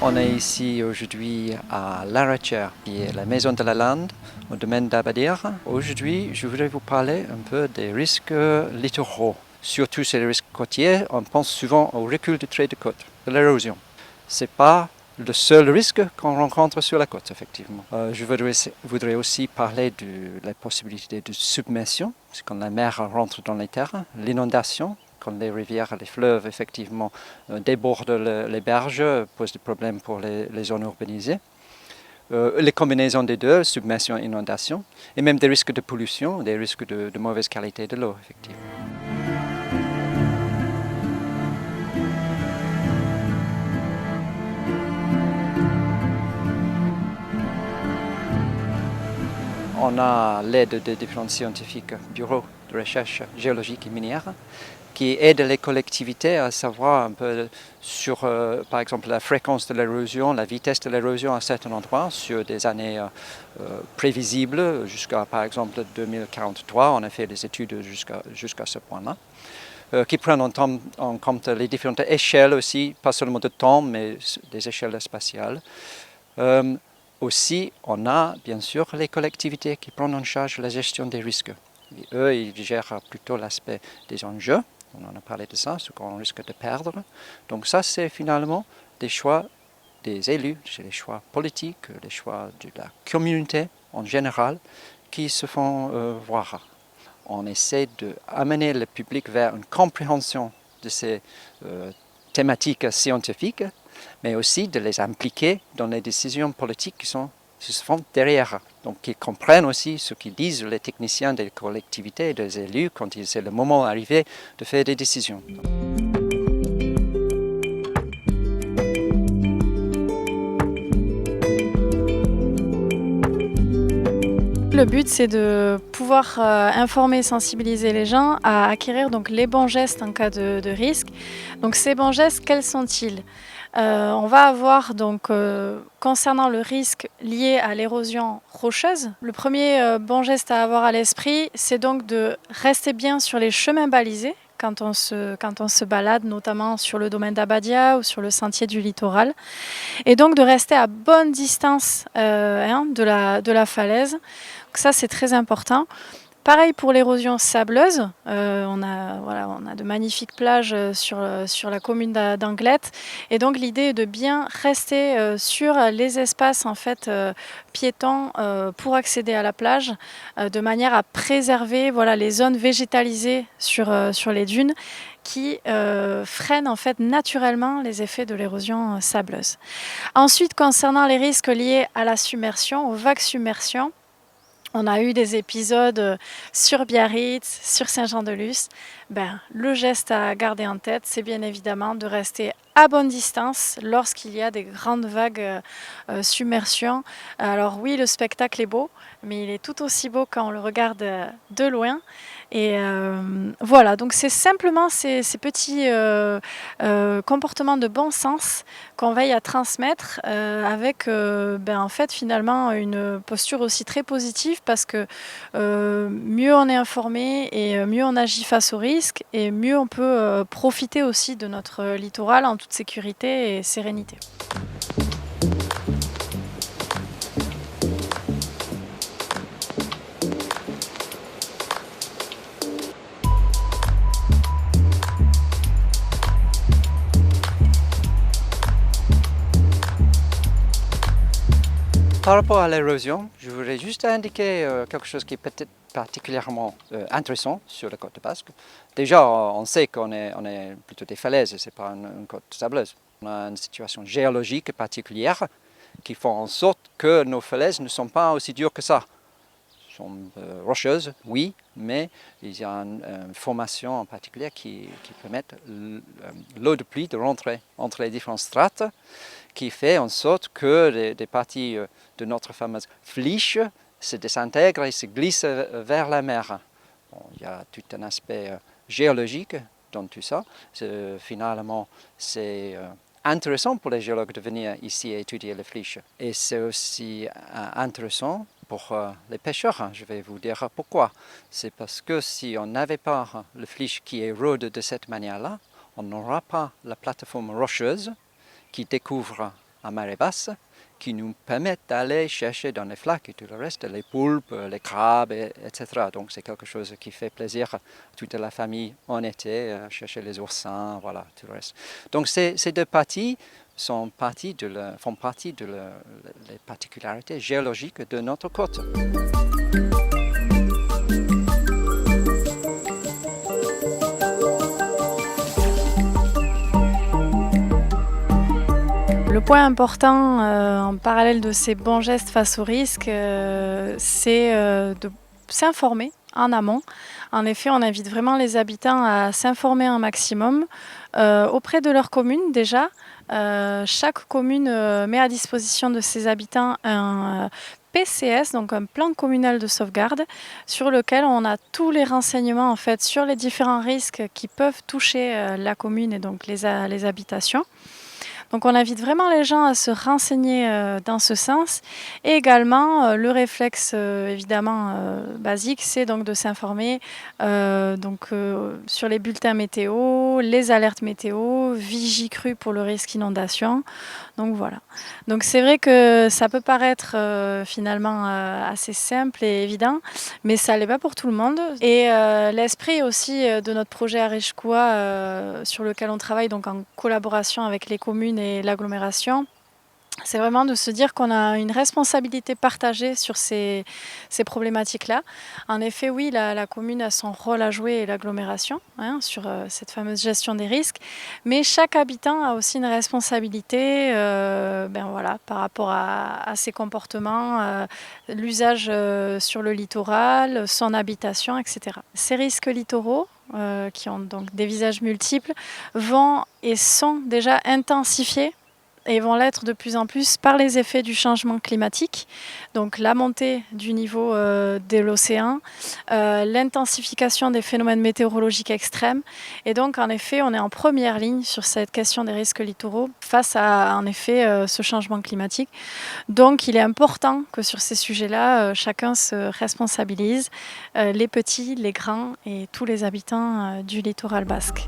On est ici aujourd'hui à Larachère, qui est la maison de la lande, au domaine d'Abadir. Aujourd'hui, je voudrais vous parler un peu des risques littoraux. Surtout ces risques côtiers, on pense souvent au recul du trait de côte, de l'érosion. Ce n'est pas le seul risque qu'on rencontre sur la côte, effectivement. Je voudrais aussi parler de la possibilité de submersion, c'est quand la mer rentre dans les terres, l'inondation, quand les rivières, les fleuves, effectivement, débordent les berges, posent des problèmes pour les zones urbanisées. Les combinaisons des deux, submersion et inondation, et même des risques de pollution, des risques de mauvaise qualité de l'eau, effectivement. On a l'aide de différents scientifiques, bureaux de recherche géologique et minière, qui aident les collectivités à savoir un peu sur, par exemple, la fréquence de l'érosion, la vitesse de l'érosion à certains endroits, sur des années prévisibles, jusqu'à, par exemple, 2043. On a fait des études jusqu'à ce point-là, qui prennent en compte les différentes échelles aussi, pas seulement de temps, mais des échelles spatiales. Aussi, on a bien sûr les collectivités qui prennent en charge la gestion des risques. Et eux, ils gèrent plutôt l'aspect des enjeux. On en a parlé de ça, ce qu'on risque de perdre. Donc ça, c'est finalement des choix des élus, c'est les choix politiques, les choix de la communauté en général qui se font voir. On essaie d'amener le public vers une compréhension de ces thématiques scientifiques, mais aussi de les impliquer dans les décisions politiques qui se font derrière. Donc qu'ils comprennent aussi ce qu'ils disent les techniciens des collectivités et des élus quand c'est le moment arrivé de faire des décisions. Le but, c'est de pouvoir informer et sensibiliser les gens à acquérir donc, les bons gestes en cas de risque. Donc ces bons gestes, quels sont-ils ? On va avoir donc, concernant le risque lié à l'érosion rocheuse, le premier bon geste à avoir à l'esprit, c'est donc de rester bien sur les chemins balisés quand on se balade, notamment sur le domaine d'Abadia ou sur le sentier du littoral, et donc de rester à bonne distance de la falaise. Donc ça, c'est très important. Pareil pour l'érosion sableuse, on a de magnifiques plages sur la commune d'Anglet, et donc l'idée est de bien rester sur les espaces en fait, piétons pour accéder à la plage, de manière à préserver les zones végétalisées sur les dunes qui freinent en fait naturellement les effets de l'érosion sableuse. Ensuite, concernant les risques liés à la submersion, aux vagues submersion, on a eu des épisodes sur Biarritz, sur Saint-Jean-de-Luz. Le geste à garder en tête, c'est bien évidemment de rester à bonne distance lorsqu'il y a des grandes vagues submersion. Alors oui, le spectacle est beau, mais il est tout aussi beau quand on le regarde de loin. Et voilà, donc c'est simplement ces petits comportements de bon sens qu'on veille à transmettre avec en fait finalement une posture aussi très positive, parce que mieux on est informé et mieux on agit face aux risques, et mieux on peut profiter aussi de notre littoral en toute sécurité et sérénité. Par rapport à l'érosion, je voudrais juste indiquer quelque chose qui est peut-être particulièrement intéressant sur la côte basque. Déjà, on sait qu'on est plutôt des falaises, ce n'est pas une côte sableuse. On a une situation géologique particulière qui fait en sorte que nos falaises ne sont pas aussi dures que ça. Elles sont rocheuses, oui, mais il y a une formation en particulier qui permet l'eau de pluie de rentrer entre les différentes strates, qui fait en sorte que des parties de notre fameuse flysch se désintègrent et se glissent vers la mer. Bon, il y a tout un aspect géologique dans tout ça. Finalement, c'est intéressant pour les géologues de venir ici et étudier les flysch. Et c'est aussi intéressant pour les pêcheurs. Je vais vous dire pourquoi. C'est parce que si on n'avait pas le flysch qui érode de cette manière-là, on n'aura pas la plateforme rocheuse qui découvre à marée basse qui nous permettent d'aller chercher dans les flaques et tout le reste, les poulpes, les crabes, etc. Donc c'est quelque chose qui fait plaisir à toute la famille en été, chercher les oursins, voilà, tout le reste. Donc ces deux parties font partie des particularités géologiques de notre côte. Le point important en parallèle de ces bons gestes face au risque, c'est de s'informer en amont. En effet, on invite vraiment les habitants à s'informer un maximum auprès de leur commune déjà. Chaque commune met à disposition de ses habitants un PCS, donc un plan communal de sauvegarde, sur lequel on a tous les renseignements en fait sur les différents risques qui peuvent toucher la commune et donc les habitations. Donc on invite vraiment les gens à se renseigner dans ce sens. Et également, le réflexe évidemment basique, c'est donc de s'informer sur les bulletins météo, les alertes météo, Vigicru pour le risque inondation. Donc voilà. Donc c'est vrai que ça peut paraître finalement assez simple et évident, mais ça l'est pas pour tout le monde. Et l'esprit aussi de notre projet Areshkua, sur lequel on travaille donc en collaboration avec les communes et l'agglomération, c'est vraiment de se dire qu'on a une responsabilité partagée sur ces problématiques-là. En effet, oui, la commune a son rôle à jouer et l'agglomération sur cette fameuse gestion des risques, mais chaque habitant a aussi une responsabilité par rapport à ses comportements, l'usage sur le littoral, son habitation, etc. Ces risques littoraux, qui ont donc des visages multiples, vont et sont déjà intensifiés et vont l'être de plus en plus par les effets du changement climatique, donc la montée du niveau de l'océan, l'intensification des phénomènes météorologiques extrêmes. Et donc, en effet, on est en première ligne sur cette question des risques littoraux face à, en effet, ce changement climatique. Donc, il est important que sur ces sujets-là, chacun se responsabilise, les petits, les grands et tous les habitants du littoral basque.